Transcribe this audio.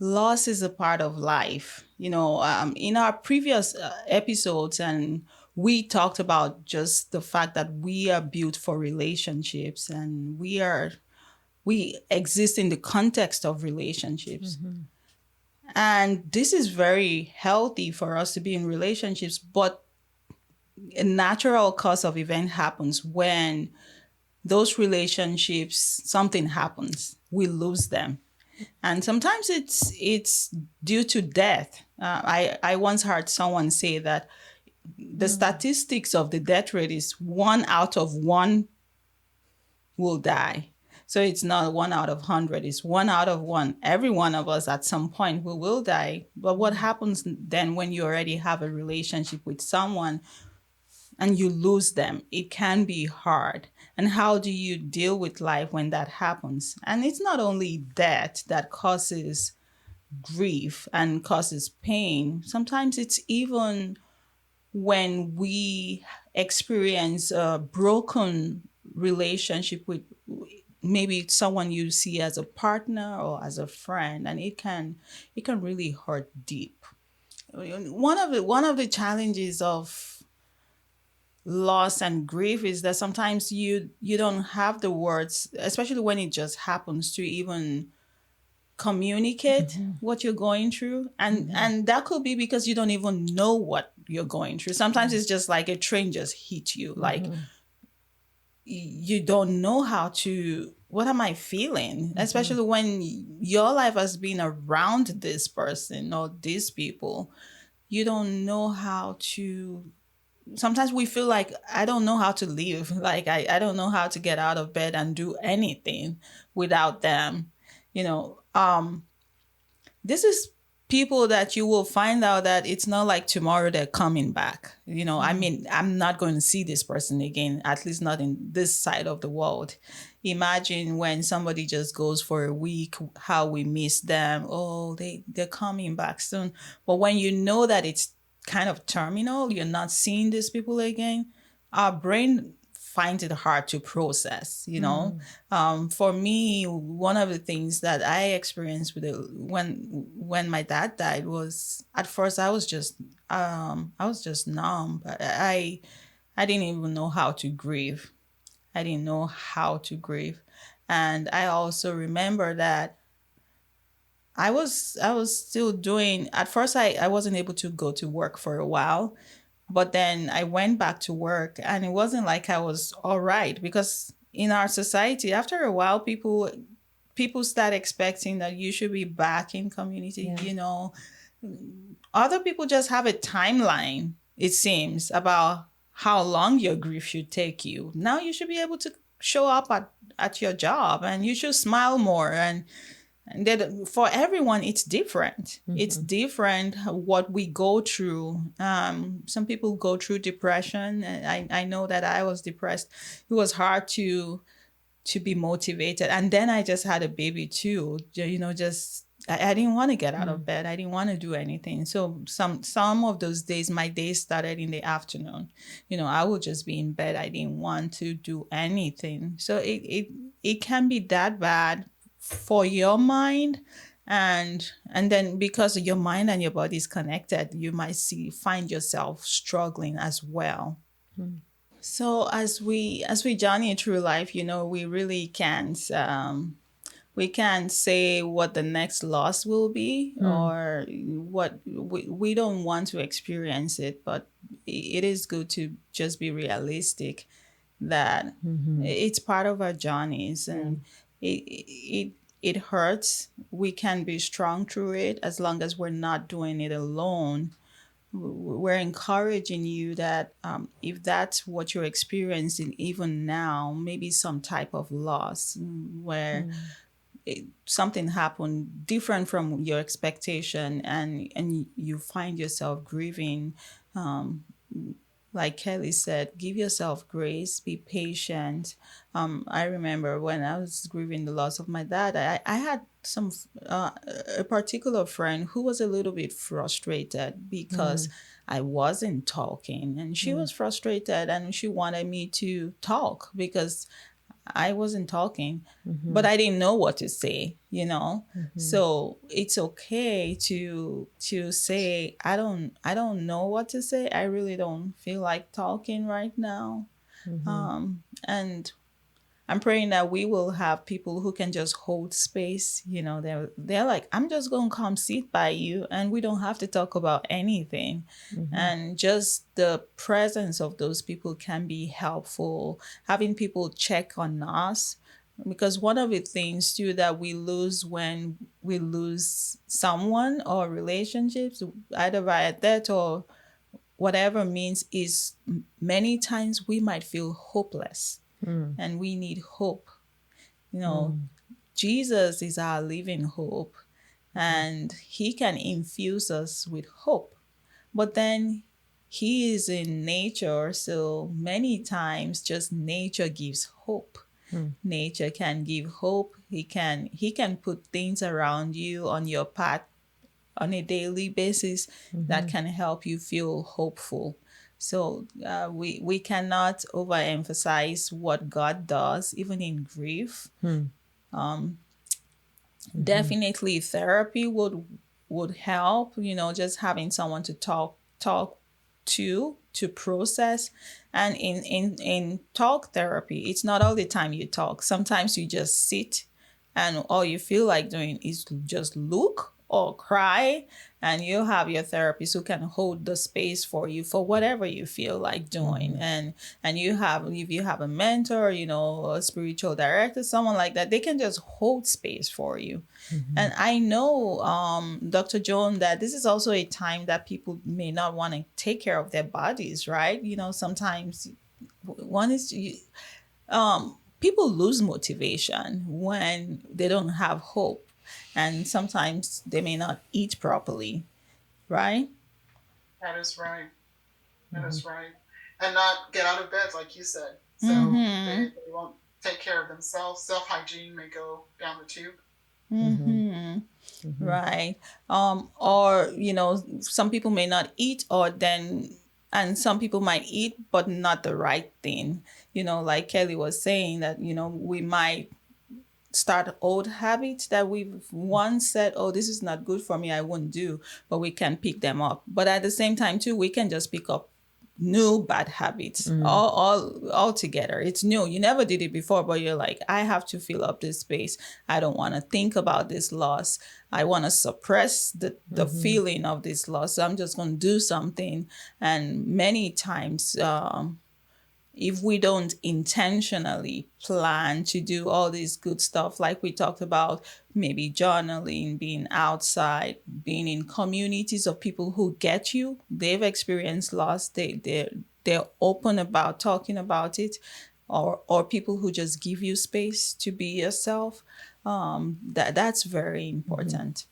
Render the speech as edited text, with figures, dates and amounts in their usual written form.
Loss is a part of life. In our previous episodes, and we talked about just the fact that we are built for relationships, and we exist in the context of relationships. And this is very healthy for us to be in relationships, but a natural cause of event happens when those relationships, something happens, we lose them. And sometimes it's due to death. I once heard someone say that the statistics of the death rate is 1 out of 1 will die. So it's not 1 out of 100, it's 1 out of 1. Every one of us at some point we will die. But what happens then when you already have a relationship with someone and you lose them? It can be hard. And how do you deal with life when that happens? And it's not only death that causes grief and causes pain. Sometimes it's even when we experience a broken relationship with maybe someone you see as a partner or as a friend, and it can really hurt deep. One of the challenges of loss and grief is that sometimes you don't have the words, especially when it just happens, to even communicate what you're going through. And that could be because you don't even know what you're going through. Sometimes it's just like a train just hit you, like you don't know how to, what am I feeling, especially when your life has been around this person or these people. You don't know how to, sometimes we feel like I don't know how to live. Like I don't know how to get out of bed and do anything without them. You know, this is people that you will find out that it's not like tomorrow they're coming back. I mean, I'm not going to see this person again, at least not in this side of the world. Imagine when somebody just goes for a week, how we miss them. Oh, they're coming back soon. But when you know that it's kind of terminal, you're not seeing these people again, our brain finds it hard to process. For me, one of the things that I experienced with it when my dad died was, at first I was just numb. I didn't even know how to grieve. I didn't know how to grieve. And I also remember that I was still doing, at first I wasn't able to go to work for a while, but then I went back to work, and it wasn't like I was all right, because in our society, after a while, people start expecting that you should be back in community. Other people just have a timeline, it seems, about how long your grief should take you. Now you should be able to show up at your job, and you should smile more. And that, for everyone, it's different. It's different what we go through. Some people go through depression. I know that I was depressed. It was hard to be motivated. And then I just had a baby too. Just I didn't want to get out of bed. I didn't want to do anything. So some of those days, my days started in the afternoon. I would just be in bed. I didn't want to do anything. So it can be that bad for your mind. And then, because your mind and your body is connected, you might find yourself struggling as well. So as we journey through life, we really can't say what the next loss will be, or what we don't want to experience it. But it is good to just be realistic that it's part of our journeys, and it hurts. We can be strong through it as long as we're not doing it alone. We're encouraging you that if that's what you're experiencing even now, maybe some type of loss, where something happened different from your expectation, and you find yourself grieving. Like Kelly said, give yourself grace, be patient. I remember when I was grieving the loss of my dad, I had a particular friend who was a little bit frustrated because I wasn't talking, and she was frustrated, and she wanted me to talk because I wasn't talking, Mm-hmm. but I didn't know what to say, Mm-hmm. So it's okay to say, I don't know what to say. I really don't feel like talking right now. Mm-hmm. And I'm praying that we will have people who can just hold space. They're like, I'm just gonna come sit by you, and we don't have to talk about anything. Mm-hmm. And just the presence of those people can be helpful. Having people check on us, because one of the things too that we lose when we lose someone or relationships, either via death or whatever means, is many times we might feel hopeless, Mm-hmm. and we need hope. you know, Mm-hmm. Jesus is our living hope, and he can infuse us with hope. But then he is in nature, so many times just nature gives hope. Nature can give hope. He can put things around you on your path on a daily basis that Mm-hmm. can help you feel hopeful. So we cannot overemphasize what God does, even in grief. Mm-hmm. Definitely therapy would help, just having someone to talk to process. And in talk therapy, it's not all the time you talk. Sometimes you just sit, and all you feel like doing is just look or cry, and you have your therapist who can hold the space for you for whatever you feel like doing. And you have, if you have a mentor, a spiritual director, someone like that, they can just hold space for you. Mm-hmm. And I know, Dr. Joan, that this is also a time that people may not want to take care of their bodies, right? Sometimes one is people lose motivation when they don't have hope, and sometimes they may not eat properly, right? That is right. That Mm-hmm. is right. And not get out of bed, like you said. So Mm-hmm. they won't take care of themselves. Self hygiene may go down the tube. Mm-hmm. Mm-hmm. Mm-hmm. Right. Or, some people may not eat, and some people might eat, but not the right thing. Like Kelly was saying, that, we might start old habits that we've once said, oh, this is not good for me, I wouldn't do, but we can pick them up. But at the same time, too, we can just pick up new bad habits Mm-hmm. all together. It's new. You never did it before, but you're like, I have to fill up this space. I don't want to think about this loss. I want to suppress the Mm-hmm. feeling of this loss. So I'm just going to do something. And many times, if we don't intentionally plan to do all this good stuff, like we talked about, maybe journaling, being outside, being in communities of people who get you, they've experienced loss, they're open about talking about it, or people who just give you space to be yourself, that's very Mm-hmm. important.